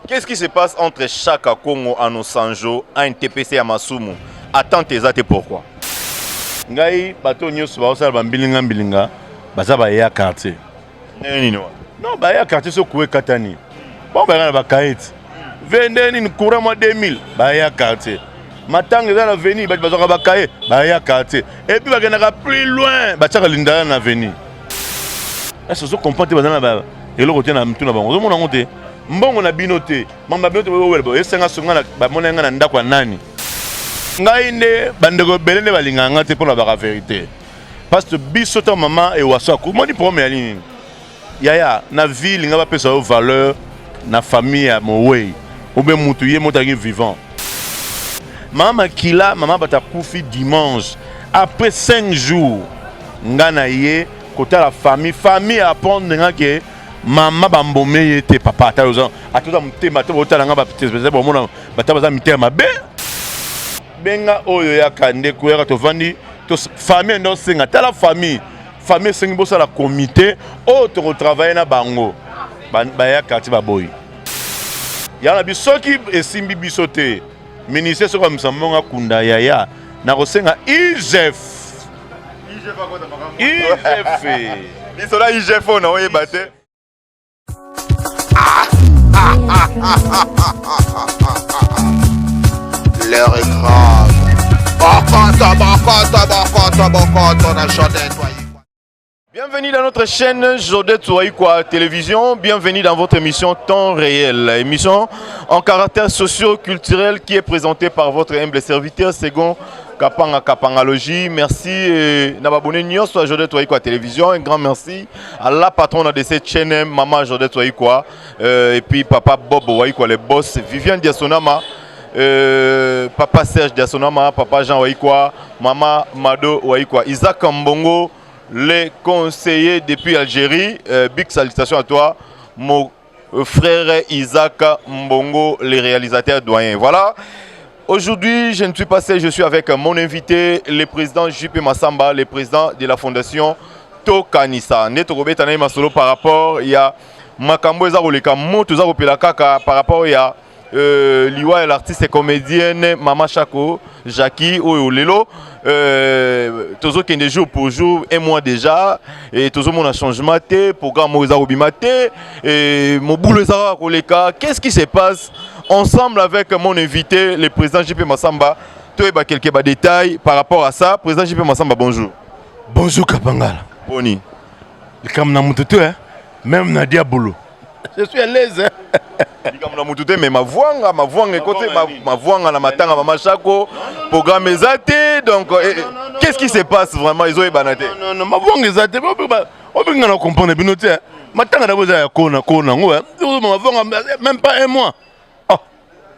Qu'est-ce qui se passe entre Chaka Congo à Nosanjo, à un TPC à Masumu? Attends tes athées pourquoi? Ngai bato nyos ba osala bambilinga mbilinga baza ba ya quartier. Non ba ya quartier so kuwe katani. Bon ba ba kaiti. Vende ni courant mois 2000 ba ya quartier. Matanga za na veni ba bazo ba kaye ba ya quartier. Et puis ba kenaka plus loin ba tsaka lindala na veni. Est-ce que vous comprenez bazana ba eloko tena mtu na bango. Zo mona ngote. Mbongo na binote. Mamba binote bo esenga songa na ba mona nga na ndako nani. Ngai ne bandeko belene balinganga te pour la vérité. Parce que biso ta maman et wasaku moni premier ligne. Yaya na ville nga ba pesa valeur na famille à mowe. Ou bien mutuye motangi vivant. Maman kila maman bata kufi dimanche après 5 jours. Nga na ye côté la famille apprendre nga ke maman bambomé était papa ta ozan atoza mutema to botala nga ba petite bon mona bata baza mitema be benga oyo ya kande kuera to vandi to famille ndo singa tala famille singi bosa la comité o to travailler na bango ba ya quartier ba boy ya na bisoki esimbi bisote ministère so comme sambonga kunda yaya na kosenga IGF bisola IGF na oye bate L'heure est grave. Bienvenue dans notre chaîne Jodé Touaïkwa Télévision. Bienvenue dans votre émission Temps Réel. Émission en caractère socio-culturel qui est présentée par votre humble serviteur Segon Kapanga Kapangalogie. Merci Nababone Nyos à Jodé Touaïkwa Télévision. Un grand merci à la patronne de cette chaîne, Maman Jodé Touaïkwa. Et puis Papa Bob Ouaïkwa, les boss. Viviane Diasonama. Papa Serge Diasonama, Papa Jean Ouaïkwa, Maman Mado Ouaïkwa, Isaac Mbongo, les conseillers depuis Algérie. Big salutations à toi, mon frère Isaac Mbongo, les réalisateurs doyens. Voilà. Aujourd'hui, je ne suis pas seul, je suis avec mon invité, le président JP Massamba, le président de la fondation Tokanisa. Neto Robetanaï Masolo par rapport, il y a Makambo Ezaroleka, Motoza Pelakaka par rapport, il y a Liwa et l'artiste et comédienne Mama Chako, Jackie Oyolelo. Tozo qui est jour pour jour, un mois déjà. Et Tozo mon a changement, programme Moza Obimate. Et mon boulot Zara Koleka. Qu'est-ce qui se passe ensemble avec mon invité, le président JP Massamba? Tu as quelques détails par rapport à ça. Président JP Massamba, bonjour. Bonjour Kapangala. Boni. Comme Namututu, même Nadia Boulou. Je suis à l'aise. Mais ma voix côté ma voix na matanga Mama Chako programme ezate donc qu'est-ce qui se passe vraiment ils ont ébanate non ma voix ezate on peut pas comprendre binote matanga na boza ya kona ngo ma voix même pas un mois ah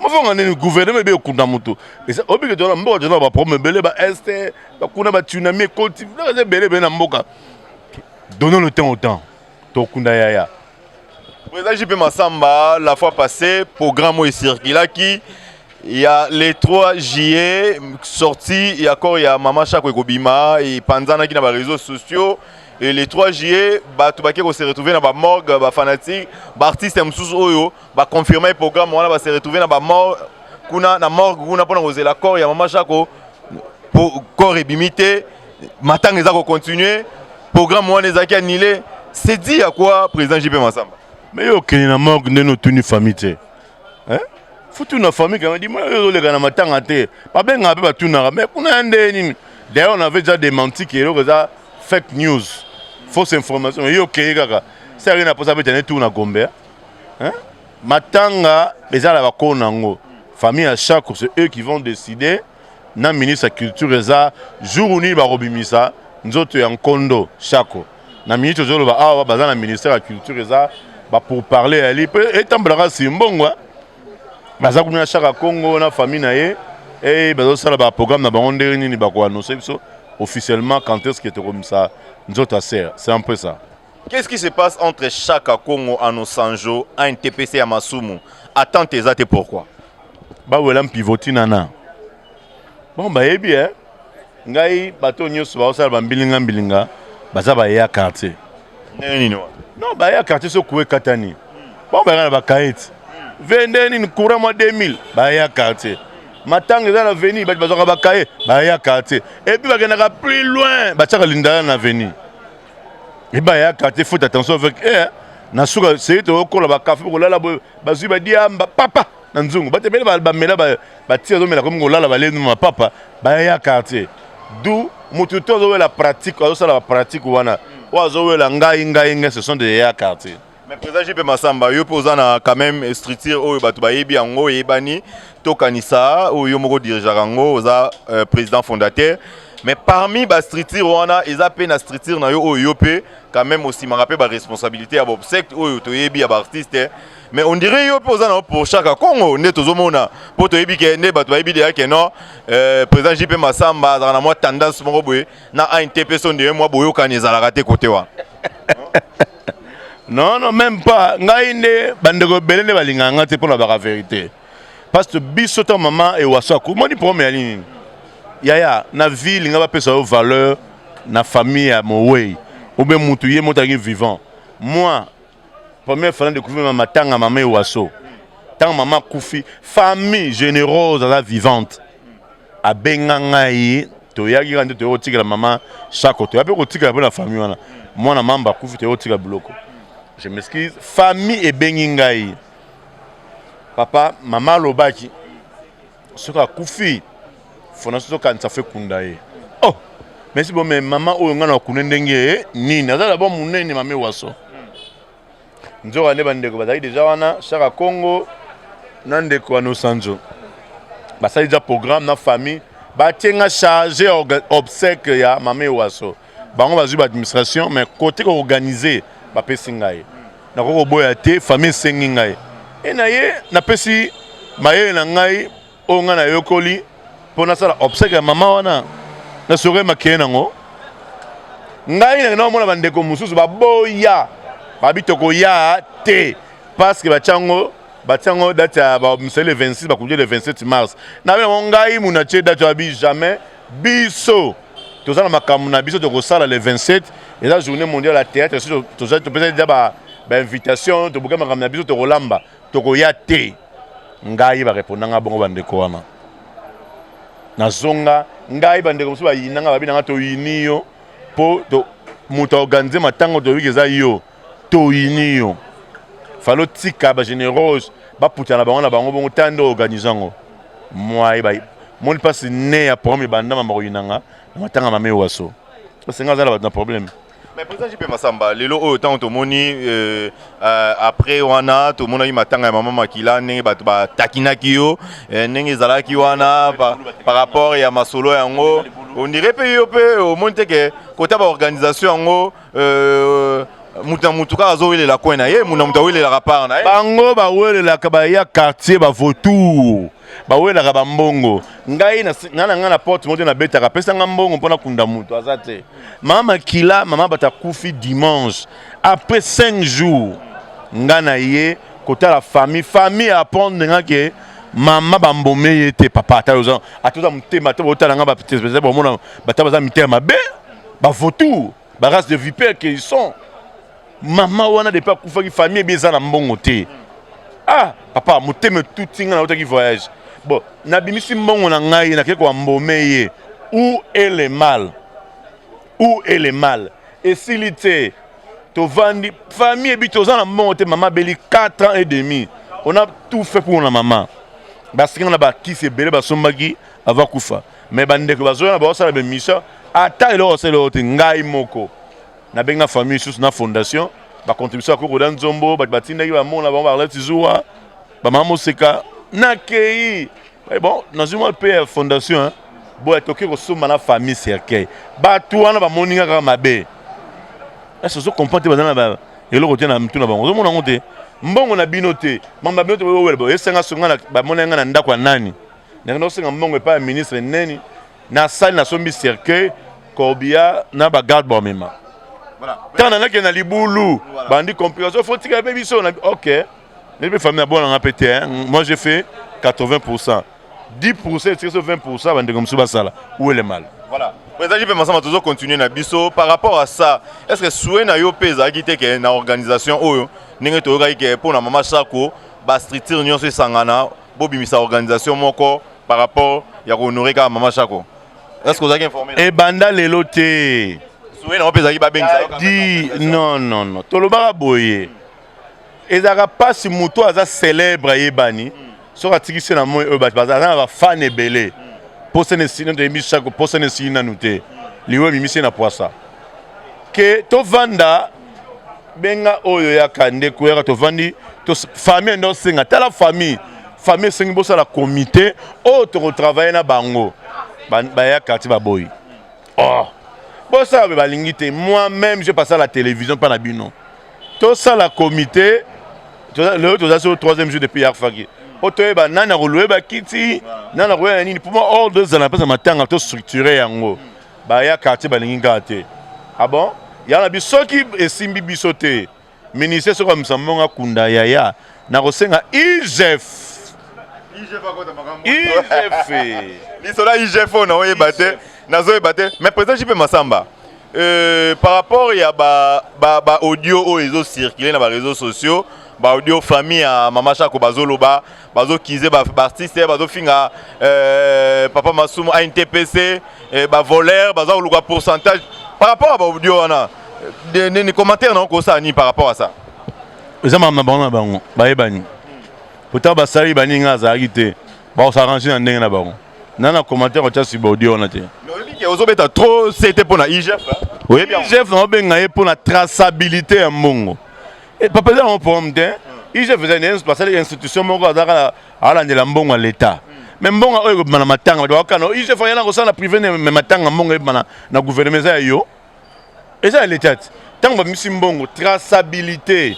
ma voix na gouvernement be okunda muto et obi que dona mboka dona ba problème belé ba est ba kuna ba tsunami côté belé na mboka donnons le temps au temps to kunda yaya. Président JP Massamba, la fois passée, programme est circulé qui il y a les 3 juillet sortis, il y a encore il y a Mama Chako Ekobima et Panzana qui dans les réseaux sociaux et les 3 juillet bah tout baké se retrouver dans la morgue bah fanatique bah artiste msous oyo bah confirmer le programme on va se retrouver dans la morgue kuna na morgue kuna pour nous la corps il y a Mama Chako pour corps ébimité matang les a continuer programme on les a annulé c'est dit à quoi président JP Massamba. Mais yo keni na morgue ndeno tuni famille te. Hein? Foutu na famille quand dit moi yo le gana matanga te. Pas ben ngabe ba tuna mais kuna ndeni. D'ailleurs on avait déjà démenti que yo ça fake news. Fausse information. Yo keni kaka. C'est rien à poser betene tout na Gombe. Hein? Matanga eza la bakona ngo. Famille à chaque c'est eux qui vont décider na ministre de la culture eza jour uni ba robimisa nzoto ya Nkondo Chako. Na ministre zolo ba awa bazana ministère de la culture eza bah pour parler à lui et tamblara simbongo baza kuna Chaka Congo na famille na ye et bazo sala ba programme na bango ndeni ni ba ko annoncer officiellement quand est-ce que était comme ça nzota ser c'est un peu ça. Qu'est-ce qui se passe entre Chaka Congo à Nosanjo à un TPC à Masumu? Attends tes athées pourquoi? Bah wela pivoti nana. Bon bah eh bien ngai bato nyos ba sala ba mbilinga baza ba ya quartier. Non bah il y a quartier so kuwe katani. Bon bah na ba kaiti. vende nini courant moi 2000 baya quartier matanga dans l'avenir ba bazaka bakaye baya quartier et puis bakendaka plus loin batiaka lindala na avenir et baya quartier faut attention avec na suka c'est to kola ba café ko lala bazui ba dia papa na nzungu batebele ba mela ba tia zo mela comme ko lala ba le ma papa baya quartier d'où mutu to zo la pratique zo la pratique wana wa zo la ngai ce sont des quartier. Mais président JP Massamba, yo posana quand même structure oyo batu bayebi yango yebani to kanisa oyo moko dirigeant yango oza président fondateur. Mais parmi ba structure wana eza pe na structure na yo oyo pe quand même aussi marape ba responsabilité ya ba secte oyo to yebi ya ba artiste. Mais on dirait yo posana pour chaque Congo ne tozomona po to yebi ke ne batu bayebi de ke non président JP Massamba za na moi tendance moko boye na ANTP son de moi boyo kanisa la raté côté wa. Non, non, même pas. Ngaïne, bandego belene balinganga te pour la vérité. Parce que bisoto maman et wasaku, moi ni premier ligne. Yaya, na vie linga ba pesa valeur na famille à Mowei. Ou bien mutuye motangi vivant. Moi, première fois découvrir maman tanga maman et waso. Tanga maman koufi, famille généreuse à la vivante. A bengangaï, to yagi rande te otika la maman chaque côté. Après otika la famille wana. Moi na mamba koufi te otika bloko. Je m'excuse. Famille et Bengingaï. Papa, maman Lobaki. Ce qu'a Koufi. Fondation quand ça fait Kundaye. Oh! Mais si bon, mais maman, ou on a Kunendenge, ni, n'a d'abord mon nez, ni mamé Wasso. Nous avons déjà wana, Chara Congo, Nandeko Ano Sanjo. Bah, ça déjà programme, na famille. Bah, tiens, chargé obsèque, ya mamé Wasso. Bah, on va jouer l'administration, mais côté organisé. Bapesi ngai na ko boya te famille sengi ngai e na ye na pesi maye na ngai o nga na yokoli pona sala obsèque mama wana na sore makena ngo ngai na mona bandeko mususu baboya babitoko ya te parce que bachango date ya ba le 26 bakuje le 27 mars na be ngai muna che date abi jamais biso tozala makambo na biso tokosala le 27 et la journée mondiale à théâtre tu peut-être déjà ba invitation to boka makambo na biso tokolamba tokoya te ngai ba répondanga bongo bandeko wana na zonga ngai bandeko musu ba yinanga babi nanga to yinio po to muta organiser matango to wikeza yo to yinio falo tika ba généreuse ba putana bango na bango bongo tando organisango moi ba mon passe né à premier bandama mako yinanga matanga mamé waso parce que ngazala ba problème. Mais président JP Massamba, lelo autant to moni après wana to mona matanga maman makila nenge ba takinaki yo nenge zalaki wana par rapport ya masolo yango on dirait pe yo pe au monte que côté ba organisation yango mutuka azowele la kwena ye mutawele la rapar na bango ba wele la kabaya quartier ba votour ba wele la bambongo ngai na porte moto na beta ka pesa ngambongo mpona kunda mutu azate mama kila mama bata kufi dimanche après 5 jours ngana ye kota la famille apprendre nga ke mama bambome yete papa atoza mutema to bota nga ba peut-être bon mona bata baza mitema be ba votour ba race de vipère qu'ils sont. Maman wana de pas kufaki famille beza na mbongo te. Ah, papa muteme tout tinga na otaki voyage. Bon, na bimisi mbongo na ngai na keko mbomeye. Où est le mal? Où est le mal? Et s'il était to vandi famille bitoza na mbongo te maman beli 4 ans et demi. On a tout fait pour la maman. Parce qu'on a bâti ces bébés basombaki avant kufa. Mais bande que bazoya ba osala be mission ata elo oselo ote ngai moko. Na benga famille sous na fondation ba contribution à Koko Nzombo ba batinda ki ba mona ba ba tizoa ba mamo seka na kei bon dans une paix fondation hein bo etoki ko soma na famille cercueil ba tuana ba moninga ka mabe est-ce que comprendre ba na elo ko tena mtuna bango mona ngote mbongo na binote mamba binote bo welbo esenga songa na ba monenga na ndako nani na senga mbongo pa ministre neni na salle na sombi cercueil Kobia na ba garde bon mema. Voilà. Tant on a qui na libulu, bandi compréhension, faut tirer baby so. OK. Les familles na bon on a pété. Moi j'ai fait 80%. 10% c'est 20% bandi comme ça sala. Où est le mal? Voilà. Président JP Massamba toujours continuer na biso par rapport à ça. Est-ce que souhait na yo pesa qui te que na organisation oyo ndenge toyokai ke pour na Mama Shako ba structure nyonso esangana bobimisa organisation moko par rapport ya honorer ka Mama Shako. Est-ce que vous avez informé? Et banda lelo te. Soué na opeza ki ba bengisa. Dit non. Tolobaka boye. Ezaka pasi muto aza célèbre yebani. Soka tikise na moi e baza na fan ebele. Posene sino de Mama Shako, posene sino nute. Liwe mimisi na poisa. Que to vanda benga oyo ya kande kuera to vandi to famille ndo singa tala famille singi bosa la comité o to travailler na bango ba ya quartier ba boy. Oh bosa ba lingite moi-même j'ai passé à la télévision pas na bino. To ça la comité le to ça sur le 3e jour depuis Yarfaki. O to ba nana roloe ba kiti nana roya nini pour moi ordre za na pesa matanga to structurer yango. Ba ya quartier ba linginga te. Ah bon? Yana bisoki esimbi bisote. Ministère soko msambonga kunda yaya na kosenga IGF. IGF. Ni sola IGF na oyebate na zoyebate mais président JP Massamba par rapport ya ba audio o ezo circuler na ba réseaux sociaux ba audio famille à Mama Shako bazoloba bazo kize ba artiste bazo finga papa Masumu a NTPC ba voleur bazo luka pourcentage par rapport à ba audio wana des commentaires non ko ça ni par rapport à ça eza mama bango bango ba yebani pourtant ba sali bani ngaza agite ba s'arranger na ndenge na bango nana commentaire o tasi ba audio na te non li ke ozobeta trop c'était pour na IGF oui bien IGF no benga ye pour la traçabilité ya mbongo et papa za on problème te IGF faisait une institution moko azaka ala ndela mbongo à l'état mais mbongo oyo bana matanga ba kana IGF yana ko sana privé ne matanga mbongo bana na gouvernement za yo et ça l'état tant ba misi mbongo traçabilité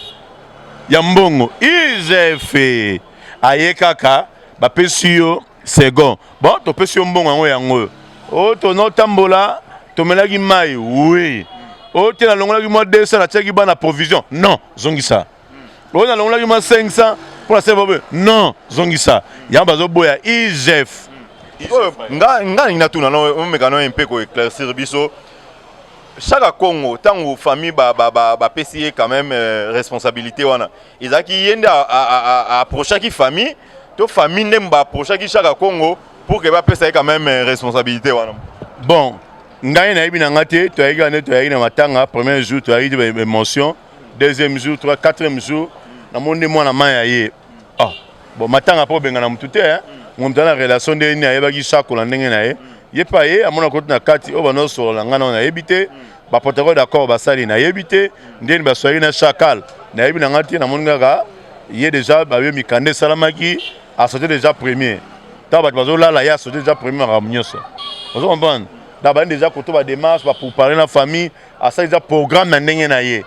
ya mbongo IGF ayekaka ba pesio second bon to pesio mbongo yango yango o to no tambola to melaki mai oui o te na longolaki mo 200 na tiaki bana provision non zongisa o na longolaki mo 500 pour la servir non zongisa ya bazo boya IGF nga ina tuna no mekano mpe ko éclaircir biso chaque Congo tant famille ba PCA quand même responsabilité wana izaki yende à approcher qui famille to famille nemba approcher qui chaque Congo pour que ba PCA quand même responsabilité wana bon ngai na yebi na ngate to ayigane to ayina matanga premier jour to ayidi émotion deuxième jour 3 4e jour na monde moi na maya ye ah bon matanga po benga na mutute hein on tana relation de ni ayeba ki Shako la ndenge na ye pa ye amona ko na kati o bano so la ngana na yebite ba protocole d'accord ba sali na yebite ndeni ba soyi na Shakal na yebi na ngati na monga ga ye déjà ba yo mikande salamaki a sauté déjà premier ta ba bazo la ya sauté déjà premier à Mnyoso vous comprenez d'abord déjà ko to ba démarche ba pour parler na famille a ça déjà programme na ndenge na ye.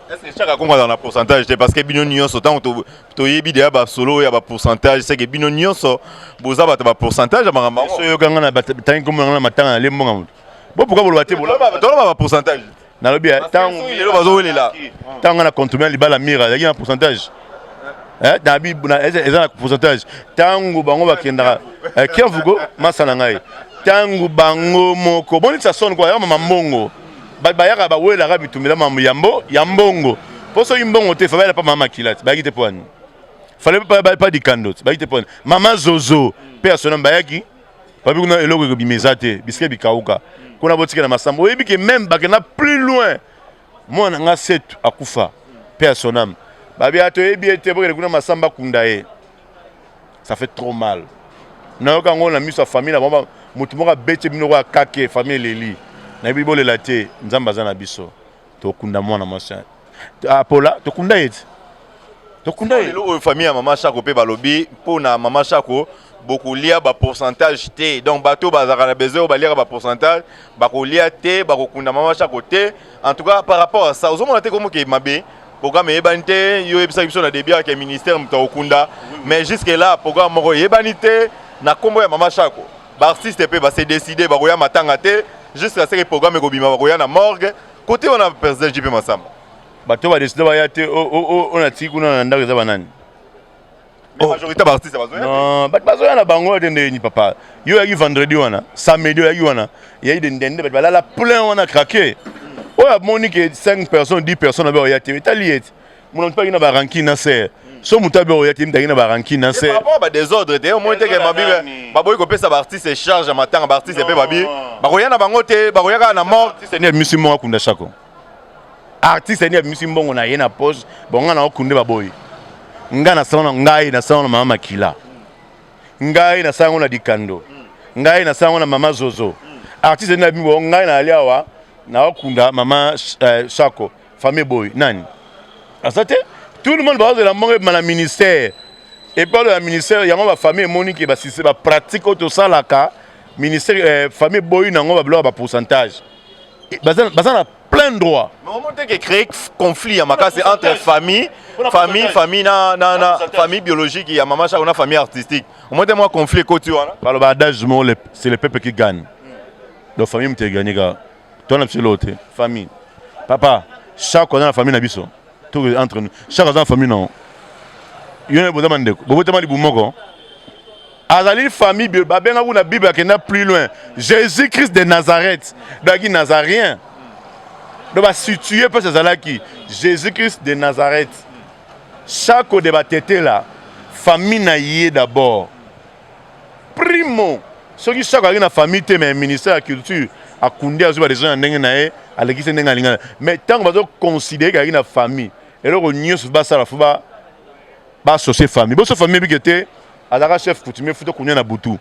Est-ce que chaque Congo dans la pourcentage parce que bino nyonso tant to yebi de ba solo ya ba pourcentage c'est que bino nyonso boza ba pourcentage ba so yo ganga na tangi comme na matanga le mbonga mutu bon pourquoi vous le battez ba pourcentage na lobi tango lelo bazo welela tango na contribuer libala mira ya pourcentage na bi na eza na pourcentage tango bango bakendaka kiavugo masana ngai tango bango moko boni ça sonne quoi ya mama mbongo bayaka ba wela ka bitumela mamu ya mbongo poso imbongo te fa ba pa mama kilati ba kite poani fallait pas di kandots ba kite poani mama zozo personnel bayaki ba bi kuna eloko ko bimezate biske bikauka kuna botika na masambo oyebi ke même ba na plus loin mona nga setu akufa personnel ba bi ato ebi ete bo kuna masamba kundae ça fait trop mal na yoka ngona miso famille na baba mutu moka bete bino kwa kake famille leli na bibo le laté nzamba za na biso to kunda mwana masa apola to kunda yet to kunda yet le famille ya Mama Shako pe balobi pona Mama Shako beaucoup lia ba pourcentage te donc bato bazaka na besoin ba lia ba pourcentage ba ko lia te ba ko kunda Mama Shako te en tout cas par rapport à ça ozomona te comme ke mabe programme ebanite yo ebisa biso na débia ke ministère mta okunda mais jusque là programme moko ebanite na kombo ya Mama Shako ba artiste pe ba se décider ba ko ya matanga te jusqu'à ce que le programme est na morgue côté on a président JP Massamba bato ba décider ba yate on a tiki kuna na ndako za banani la majorité ba artiste bazoya non bato na bango tende ni papa yo yaki vendredi wana samedi yaki wana yayi ndende ba la plein wana craqué o a moni que 5 personnes 10 personnes ba yate etali yete mon pas ina baranki na se so mutabe o yati mta ina baranki na se par rapport à désordre te au moins te que mabi baboy ko pesa ba artiste charge matin ba artiste pe babi ba ko yana bango te ba ko yaka na mort artiste ni misi mo akunda shako artiste ni misi mbongo na yena poche bonga na okunde baboy nga na salon ngai na salon mama Makila ngai na salon na Dikando ngai na salon na mama Zozo artiste ni bimbo ngai na aliawa na okunda mama Shako famille boy nani asate tout le monde va de la mort dans le ministère et par le ministère il y a ma famille monique et si c'est ba pratique auto ça là ka ministère famille boy na ngo ba pourcentage bazan a plein de droits mais au moment que créer conflit à c'est entre famille famille biologique et maman Shako na famille artistique au moins moi conflit côté là par le badage c'est le peuple qui gagne donc famille me gagner gars toi na l'autre famille papa chaque dans la famille na biso tout entre nous chaque dans la famille non yone boza mandeko bobote mali bumoko azali famille ba benga kuna bible akenda plus loin Jésus-Christ de Nazareth dagi nazarien do ba situer parce azalaki Jésus-Christ de Nazareth chaque de batete là famille na yé d'abord primo ce qui chaque na famille te mais ministère de la culture akundi azuba des gens ndenge na ye alekise ndenge alinga mais tant qu'on va considérer qu'il y a une famille et là on n'y se basa la fuba ba associer famille bo so famille bi était azaka chef coutumier futo kunya na butu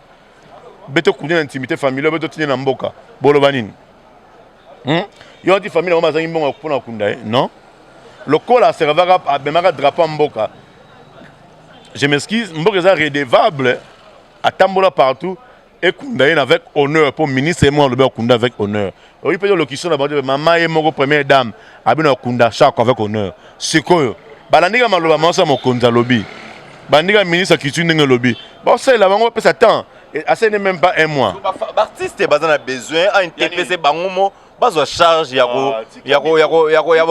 beto kunya na intimité familiale beto tinya na mboka bolo banini yo dit famille na mazangi mbongo kupona kunda non le col a servaka a bemaka drapeau mboka je m'excuse mboka est redevable à tambola partout et Koundaïn avec honneur pour ministre et moi le Kunda avec honneur. Oui peut dire locution là maman et mon première dame abina Kunda chaque avec honneur. C'est quoi balandiga maloba mansa mo konza lobby. Bandiga ministre qui tue ndenge lobby. Bon ça là on peut s'attendre et ça n'est même pas un mois. L'artiste bazana a besoin à interpréter bangomo bazo charge yako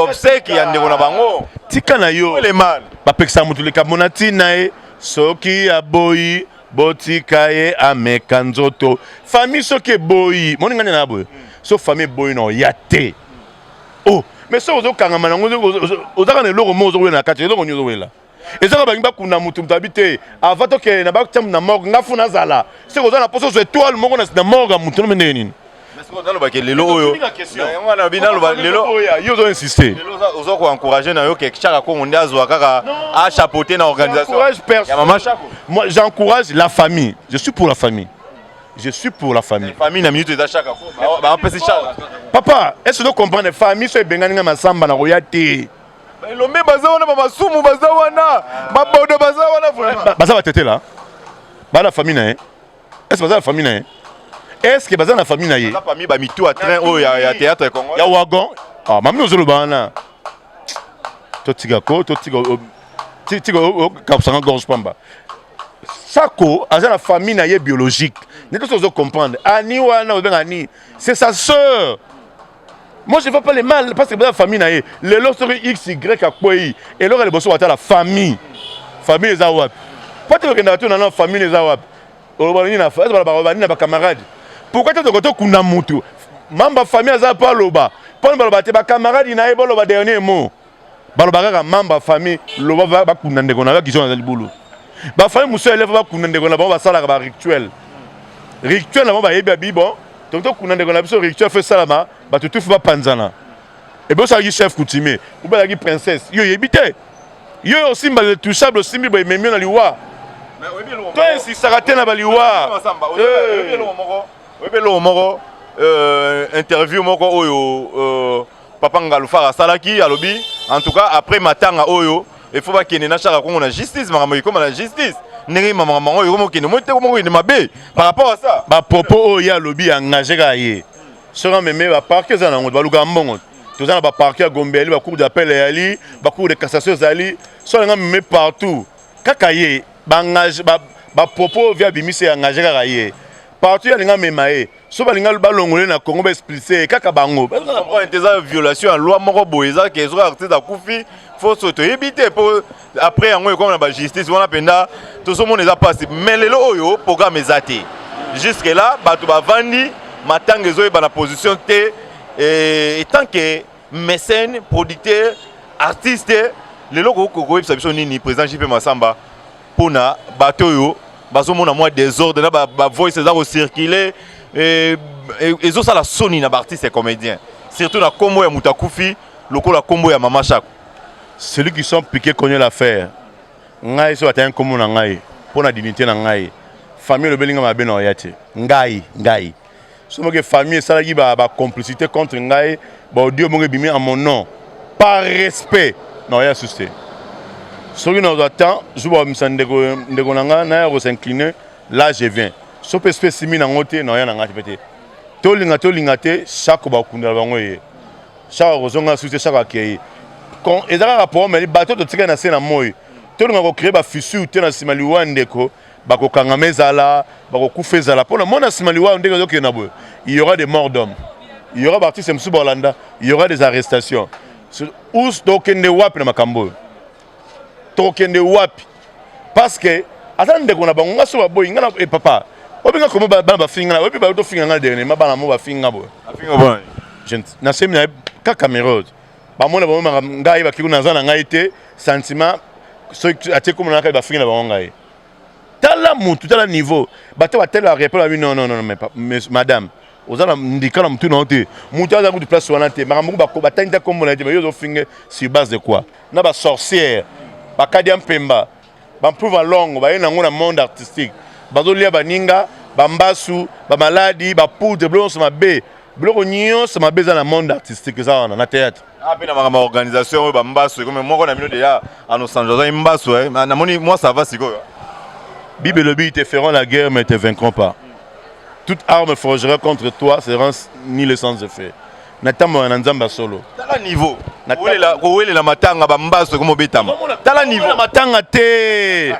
obsèque ya ndeko na bango. Tika na yo les mal. Ba peksa mutu le kabonati nae soki aboyi botika ye ameka nzoto famille soki boyi moninga na boy so famille boyi no yate oh mais so ozo kangama na ngozo ozaka na loko mozo we na kati loko nyozo wela ezaka bangba kuna mutu mtabite avato ke na bakutam na mort ngafu na zala se ozo na poso zo étoile moko na mort mutu no meneni mais ce qu'on a le baké lelo oyo on a bina le lelo yo zo insister lelo ozo ko encourager na yo ke chaka ko monde azwa kaka a chapeauter na organisation ya maman Shako moi j'encourage la famille je suis pour la famille je suis pour la famille famille na minute de chaka ba on peut se charge papa est-ce que tu comprends les familles so bengani masamba na royauté lombe bazawana ba masumu bazawana ba bodo bazawana vraiment baza batete là ba la famille na est-ce que baza la famille na est-ce que baza la famille na la famille ba mitu à train o ya théâtre congolais ya wagon ah mami ozolo bana to tiga kapsanga gorge pamba Shako a la famille na biologique ne te so comprendre ani wana obengani c'est sa sœur. Moi je ne veux pas les mal parce que la famille na le lot sur x y à quoi et là les bosso la famille les awap pas te que na famille les awap olobani na fa ba ba camarade pourquoi tu te kuna mutu mamba famille za pas loba pas ba te ba camarade na ebo loba dernier mot ba loba ka mamba famille loba ba kuna ndeko na ba kiso na libulu ba famille muso élève ba kuna ndeko na ba sala ba rituel na ba yebi bibo donc kuna ndeko na biso rituel fait salama ba tout fa panzana et bon ça qui chef coutumier ou ba qui princesse yo yebite yo aussi ba le touchable aussi mi ba memio na liwa mais oui bien toi si sarate na ba liwa oui moko interview moko oyo papa Ngalufara salaki alobi en tout cas après matanga oyo il faut pas qu'il y ait na justice maman comme la justice ndenge maman oyo comme qu'il ne mabe par rapport à ça ba popo oyo alobi engagé ka ye sera même ba parquet za na ngo ba luka mbongo tout ça ba parquet Gombeli ba cour d'appel ali ba cour de cassation zali so nga même partout kaka ye ba engagé ba popo via bimise engagé ka ye partout ya nga même ye so ba linga ba longolé na Congo ba expliquer kaka bango on prend une violation en loi moko boyeza que zo artiste a kufi faut s'auto éviter pour après en comme la justice on a penda tout ce monde les a passé mais les oyo programme ezate jusque là bato ba vandi matanga zo ba na position t et tant que mécène producteur artiste Les locaux Koko Ipsabiso Nini, président JP Massamba, pour na Batoyo, Bazomona moi désordre, na voice ça circuler et ça la Sony na artiste et comédien. Surtout na combo ya Mutakoufi, loko la combo ya Mama Chako. Celui qui sont piqués connaît l'affaire. Ngai so atteint comme na ngai pour la dignité na ngai. Famille le belinga mabe na yate. Ngai. Somo que famille ça qui ba complicité contre ngai, ba Dieu mo bimi en mon nom. Par respect, non ya susté. Ce qui nous attend, je vois ndeko nanga na ya s'incliner, là je viens. So pe spécimen na ngote non ya na ngati pété. Tolinga te chaque ba kunda bango ye. Chaque rozonga susté chaque akei. Quand ils ont un rapport, mais les bateaux de tigre na sena moy. Tout le monde créé ba fissure te na simaliwa ndeko, ba ko kangameza la, ba ko kufeza la. Pour le monde na simaliwa ndeko zo ke na bo. Il y aura des morts d'hommes. Il y aura parti semsu Bolanda, il y aura des arrestations. Ous tokende wapi na makambo. Tokende wapi. Parce que attendez qu'on a ba ngaso ba boy ngana e papa. Obinga komo ba finga, obi ba to finga ngana dernier, ma ba na mo ba finga bo. Afinga bon. Je na semina ka caméra. Ba mona ba ngai ba kiku nazana ngai te sentiment so ate comme na ka ba finga ba ngai. Tala mutu tala niveau. Ba te ba tela répondre non mais madame. Ozala ndikala mutu na te. Mutu aza ku place wana te. Makambo ba ko ba tanda comme na te, mais yo zo finga sur base de quoi? Na ba sorcière. Ba Kadiam Pemba. Ba prouve longue ba yena ngona monde artistique. Ba zo lia ba ninga, ba mbasu, ba maladi, ba poudre blanc sur ma bé. Bloko nyonso mabe za na monde artistique ça na théâtre. Ah pe na ma organisation ba mbaso comme moi na mino déjà à nos Angeles mbaso na moni moi ça va siko. Bible le but te feront la guerre mais te vaincront pas. Toute arme forgera contre toi sera ni le sans effet. Natamo na nzamba solo. Tala niveau. Kowele la matanga ba mbaso comme betama. Tala niveau. La matanga te.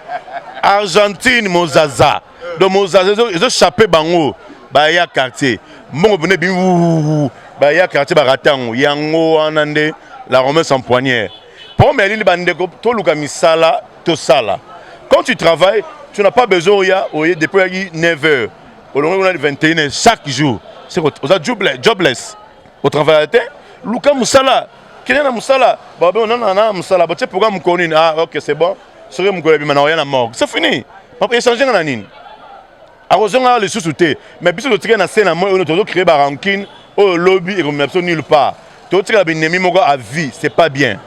Argentine Mozaza. Do Mozaza ils ont chapé bango ba ya quartier. Mon bonnet bim ba ya quartier ba ratango yango anande la remise en poignée. Pour mais bandeko to luka misala to sala. Quand tu travailles, tu n'as pas besoin depuis 9h. Au long de 21h chaque jour. C'est quoi? Vous êtes jobless. Au travail luka musala. Quel est musala? Bah non musala. Bah tu pourquoi me connais? Ah OK, c'est bon. Serait me connais maintenant rien à mort. C'est fini. On peut échanger dans nine. Arrosons les sous-soutés. Mais puis le tigre na scène moi on doit créer ba rancune au lobby et comme absolument nulle part. Tout tigre ba ennemi moko à vie, c'est pas bien.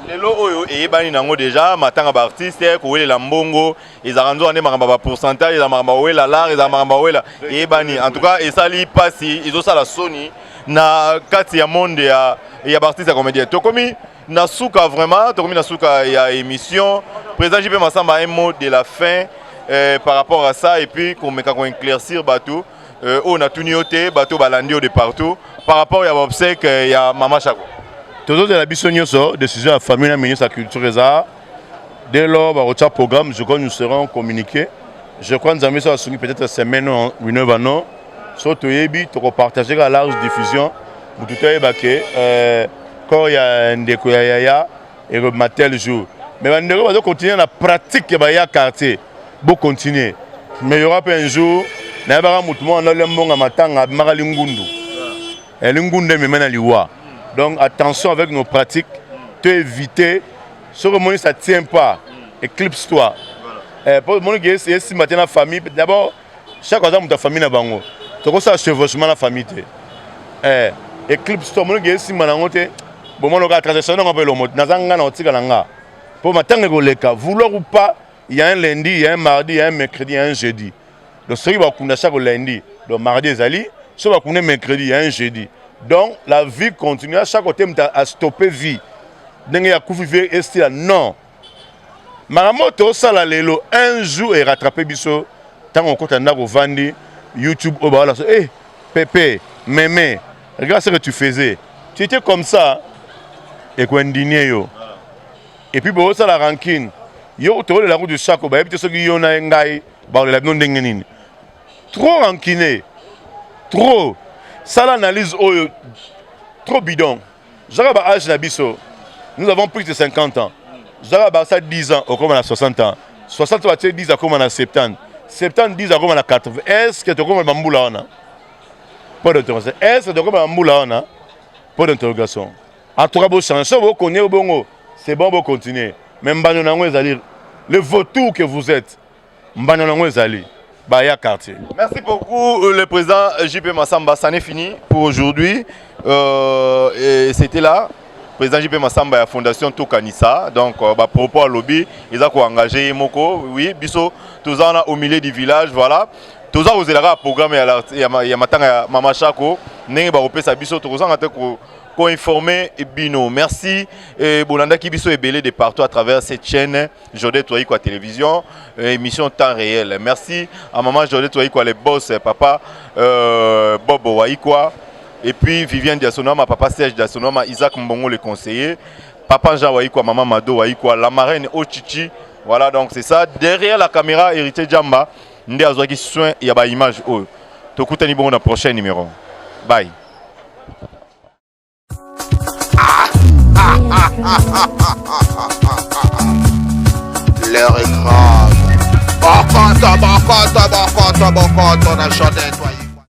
Lelo oyo eyebani nango déjà matanga ba artiste ko wele la mbongo ezarando ane makamba ba pourcentage za makamba wela l'art za makamba wela eyebani en tout cas esali pasi ezosa la Sony na kati ya monde ya artiste ya comédien. Tokomi na suka vraiment, tokomi na suka ya émission. Président JP Massamba un mot de la fin. Par rapport à ça et puis qu'on éclaircir bateau on a tout nioté bateau balandio de partout par rapport à l'obsèque il y a Mama Chako toujours de la bisognoso décision à famille la ministre de la culture et arts dès lors bah programme je crois nous serons communiqués je crois nous avons ça peut-être semaine ou une heure non surtout yebi to partager à large diffusion pour tout est baqué quand il y a un décoyaya et le matin le jour mais on va continuer la pratique que ya quartier. Bon continuer mais il y aura pas un jour na ba mutumo na le mbonga matanga mara lingundu lingundu mais mena liwa donc attention avec nos pratiques te éviter ce que mon ça tient pas éclipse toi pour mon gars c'est si matin la famille d'abord chaque fois dans ta famille na bango to ko ça chevauchement la famille te éclipse toi mon gars si manangote bon mon ka transition on appelle le mot na zanga na otika nga pour matanga ko leka vouloir ou pas. Il y a un lundi, il y a un mardi, il y a un mercredi, il y a un jeudi. Donc, ce qui va couler chaque lundi, donc mardi, ce qui va couler mercredi, il y a un jeudi. Donc, la vie continue. À chaque côté, à stopper la vie. Donc, il y a couvert et style. Non. Maramoto, ça, là, un jour, est rattrapé, biso. Tant qu'on continue à vendre YouTube, au bas, là, hé, Pépé, Mémé, regarde ce que tu faisais. Tu étais comme ça. Et quoi, indigné, yo. Et puis, bon, ça, la rancune. Yo to la route de Chako ba yebite soki yo na ngai ba la non ndenge nini trop ranquiné trop ça l'analyse trop bidon jara ba âge na biso nous avons plus de 50 ans jara ba ça 10 ans au comme on a 60 ans 60 va 10 ans comme on a 70 70 10 ans comme on a 80 est-ce que to comme bambula ona pas d'interrogation est-ce que to comme bambula ona pas d'interrogation en tout cas bo changer bo connaît bongo c'est bon pour continuer. Mais Mbanyonango Ezali, le vautour que vous êtes, Mbanyonango Ezali, Baya quartier. Merci beaucoup, le président JP Massamba. Ça n'est fini pour aujourd'hui. Et c'était là. Président JP Massamba, la fondation Tokanissa. Donc, propos à lobby, ils ont engagé Moko. Oui, biso, tous en au milieu du village. Voilà. Tous en un programme, il y a Mama Chako. N'est pas repéré sa biso. Tous en ko informer Bino. Merci. Bolanda qui biso est belé de partout à travers cette chaîne Jodé Toaïkwa Télévision, émission temps réel. Merci à maman Jodé Toaïkwa, les boss, papa Bob Waïkwa, et puis Viviane Diasonoma, papa Serge Diasonoma, Isaac Mbongo le conseiller, papa Jean Waïkwa, maman Mado Waïkwa, la marraine Ochichi. Voilà, donc c'est ça. Derrière la caméra, Héritier Djamba, Ndé Azouaki soin, il y a une image. Tokutani bon dans le prochain numéro. Bye. L'heure est grave. Bokota, bokota, bokota, bokota, on a chanté, toi.